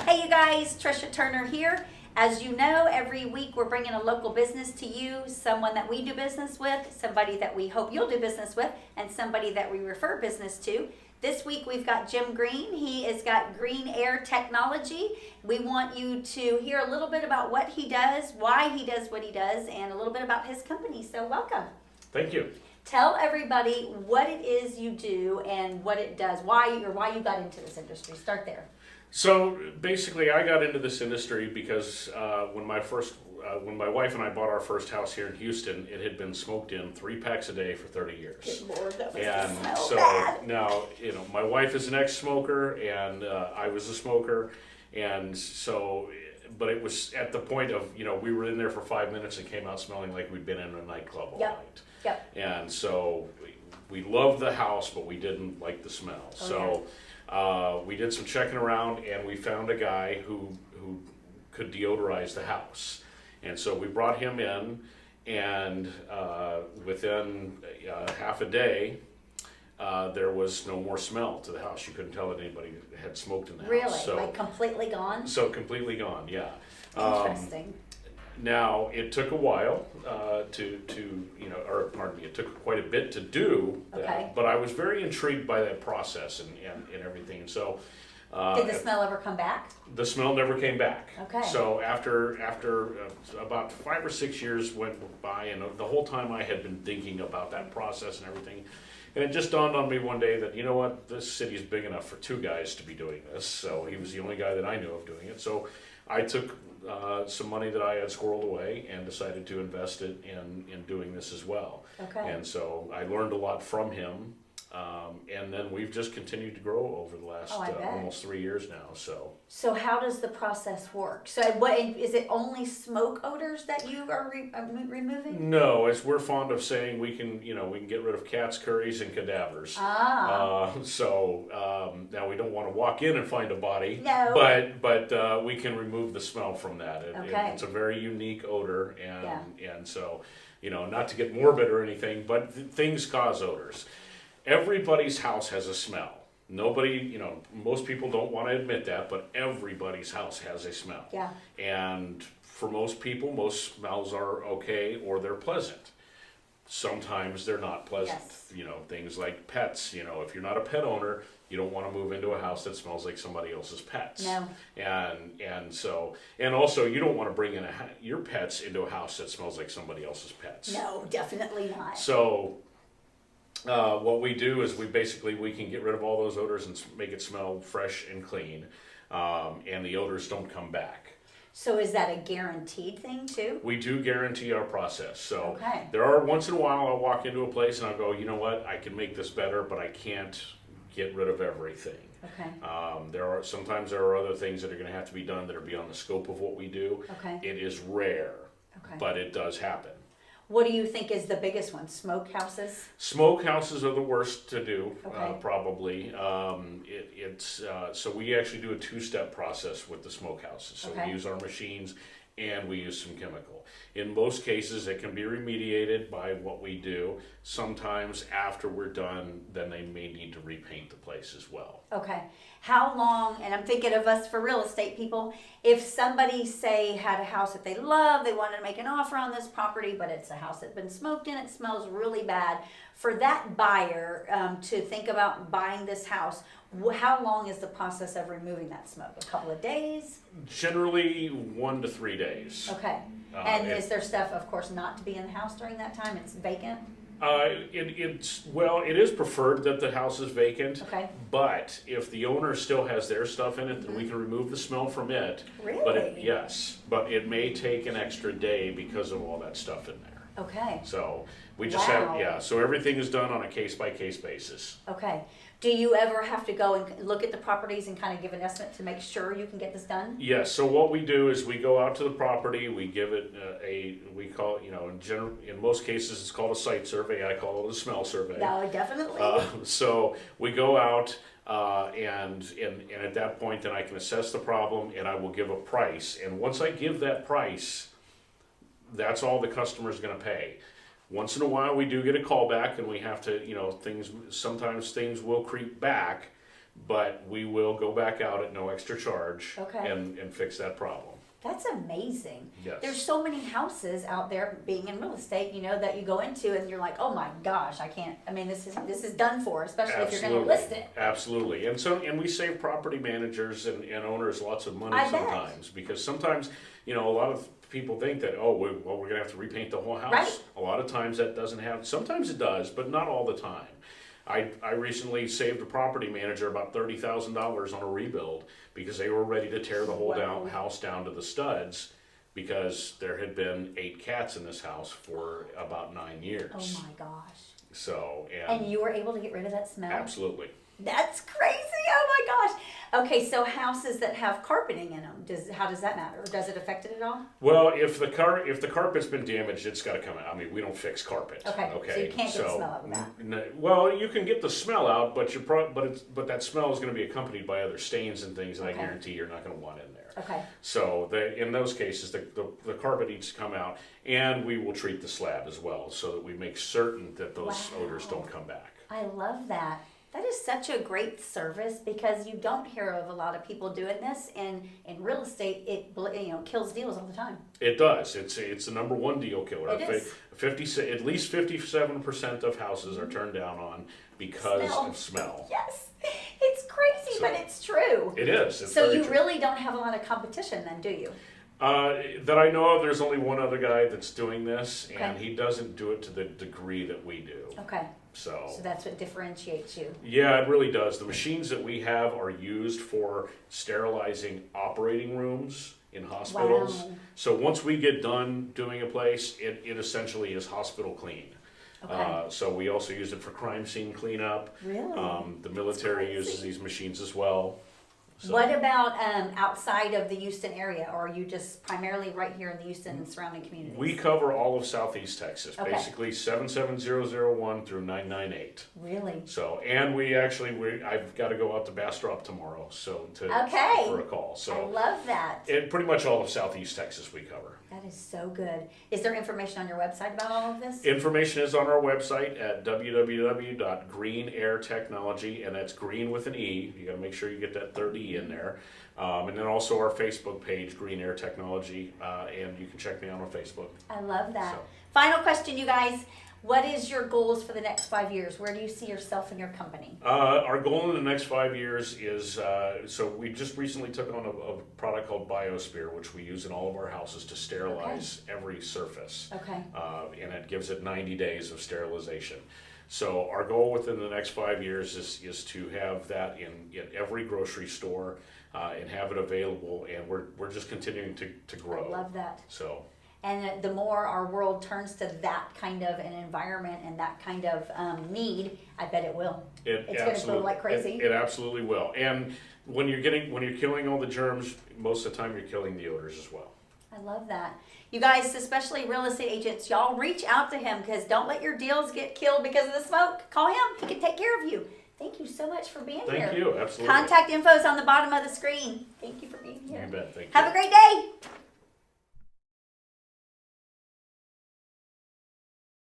Hey you guys, Trisha Turner here. As you know, every week we're bringing a local business to you, someone that we do business with, somebody that we hope you'll do business with, and somebody that we refer business to. This week we've got Jim Greene. He has got Greene Air Technology. We want you to hear a little bit about what he does, why he does what he does, and a little bit about his company. So welcome. Thank you. Tell everybody what it is you do and what it does, why you got into this industry. Start there. So basically, I got into this industry because when my wife and I bought our first house here in Houston, it had been smoked in 3 packs a day for 30 years. Good Lord, that must And smell so bad. now, my wife is an ex-smoker, and I was a smoker, and so, but it was at the point of, we were in there for 5 minutes and came out smelling like we'd been in a nightclub all night. Yep. And so we loved the house, but we didn't like the smell. We did some checking around, and we found a guy who could deodorize the house. And so we brought him in, and within half a day, there was no more smell to the house. You couldn't tell that anybody had smoked in the Really? house. So, like completely gone? So completely gone, yeah. Interesting. Now, it took a while it took quite a bit to do that, Okay. but I was very intrigued by that process and everything. And so, Did the smell ever come back? the smell never came back. Okay. So after about 5 or 6 years went by, and the whole time I had been thinking about that process and everything, and it just dawned on me one day that, this city's big enough for 2 guys to be doing this. So he was the only guy that I knew of doing it. So I took some money that I had squirreled away and decided to invest it in doing this as well. Okay. And so I learned a lot from him, and then we've just continued to grow over the last I bet. almost 3 years now. So how does the process work? So what is it? Only smoke odors that you are removing? No, as we're fond of saying, we can get rid of cats, curries, and cadavers. Now we don't want to walk in and find a body. No. But we can remove the smell from that. Okay. It's a very unique odor, and so not to get morbid or anything, but things cause odors. Everybody's house has a smell. Nobody, most people don't want to admit that, but everybody's house has a smell. Yeah. And for most people, most smells are okay or they're pleasant. Sometimes they're not pleasant. Yes. Things like pets. If you're not a pet owner, you don't want to move into a house that smells like somebody else's pets. No. And also you don't want to bring in your pets into a house that smells like somebody else's pets. No, definitely not. So what we do is we can get rid of all those odors and make it smell fresh and clean, and the odors don't come back. So is that a guaranteed thing too? We do guarantee our process. So Okay. there are once in a while I'll walk into a place and I'll go, you know what, I can make this better, but I can't get rid of everything. Okay. Sometimes there are other things that are going to have to be done that are beyond the scope of what we do. Okay. It is rare, Okay. but it does happen. What do you think is the biggest one? Smoke houses? Smoke houses are the worst to do, Okay. probably. So we actually do a 2-step process with the smoke houses. So Okay. we use our machines and we use some chemical. In most cases, it can be remediated by what we do. Sometimes after we're done, then they may need to repaint the place as well. Okay. How long, and I'm thinking of us for real estate people, if somebody, say, had a house that they love, they wanted to make an offer on this property, but it's a house that's been smoked in, it smells really bad, for that buyer to think about buying this house, how long is the process of removing that smoke? A couple of days? Generally 1 to 3 days. Okay. And is there stuff, of course, not to be in the house during that time? It's vacant? It is preferred that the house is vacant. Okay. But if the owner still has their stuff in it, then we can remove the smell from it. Really? But it may take an extra day because of all that stuff in there. Okay. So we just Wow. so everything is done on a case-by-case basis. Okay. Do you ever have to go and look at the properties and kind of give an estimate to make sure you can get this done? Yes, so what we do is we go out to the property, we give it in most cases it's called a site survey, I call it a smell survey. No, definitely. So we go out and at that point then I can assess the problem and I will give a price. And once I give that price, that's all the customer's gonna pay. Once in a while, we do get a call back, and we have to, sometimes things will creep back, but we will go back out at no extra charge Okay. and fix that problem. That's amazing. Yes. There's so many houses out there, being in real estate, you know, that you go into and you're like, oh my gosh, I can't. I mean, this is done for, especially if you're going to list it. Absolutely. And we save property managers and owners lots of money I bet. sometimes, because sometimes, you know, a lot of people think that, oh, we're going to have to repaint the whole house. Right. A lot of times that doesn't happen. Sometimes it does, but not all the time. I recently saved a property manager about $30,000 on a rebuild because they were ready to tear the whole Wow. house down to the studs, because there had been 8 cats in this house for about 9 years. Oh my gosh. So, And you were able to get rid of that smell? absolutely. That's crazy. Oh my gosh. Okay, so houses that have carpeting in them, how does that matter? Does it affect it at all? Well, if the carpet's been damaged, it's got to come out. I mean, we don't fix carpet. Okay, so you can't get the smell out of that. Well, you can get the smell out, but but that smell is going to be accompanied by other stains and things, and Okay. I guarantee you're not going to want in there. Okay. So in those cases, the carpet needs to come out, and we will treat the slab as well, so that we make certain that those Wow. odors don't come back. I love that. That is such a great service, because you don't hear of a lot of people doing this, and in real estate, it kills deals all the time. It does. It's the number one deal killer. It is. At least 57% of houses are turned down on because Smell. of smell. Yes, it's crazy, but it's true. It is. It's So very you true. really don't have a lot of competition then, do you? That I know of, there's only one other guy that's doing this, and Okay. he doesn't do it to the degree that we do. Okay, So, so that's what differentiates you. yeah, it really does. The machines that we have are used for sterilizing operating rooms in hospitals. Wow. So once we get done doing a place, it essentially is hospital clean. Okay. So we also use it for crime scene cleanup. Really? The military crazy. uses these machines as well. So, What about outside of the Houston area, or are you just primarily right here in the Houston and surrounding communities? we cover all of Southeast Texas, Okay. basically 77001 through 998. Really? So, and I've got to go out to Bastrop tomorrow, Okay. for a call. I So, love that. pretty much all of Southeast Texas we cover. That is so good. Is there information on your website about all of this? Information is on our website at www.greenairtechnology, and that's green with an E. You got to make sure you get that third E in there. And then also our Facebook page, Green Air Technology, and you can check me out on Facebook. I love that. So- Final question, you guys. What is your goals for the next 5 years? Where do you see yourself and your company? Our goal in the next 5 years is, so we just recently took on a product called Biosphere, which we use in all of our houses to sterilize every surface. Okay. And it gives it 90 days of sterilization. So our goal within the next 5 years is to have that in every grocery store and have it available, and we're just continuing to grow. I love that. So. And the more our world turns to that kind of an environment and that kind of need, I bet it will. It's going to grow like crazy. It absolutely will. And when you're killing all the germs, most of the time you're killing the odors as well. I love that. You guys, especially real estate agents, y'all reach out to him, because don't let your deals get killed because of the smoke. Call him. He can take care of you. Thank you so much for being here. Thank you. Absolutely. Contact info is on the bottom of the screen. Thank you for being here. You bet. Thank you. Have a great day.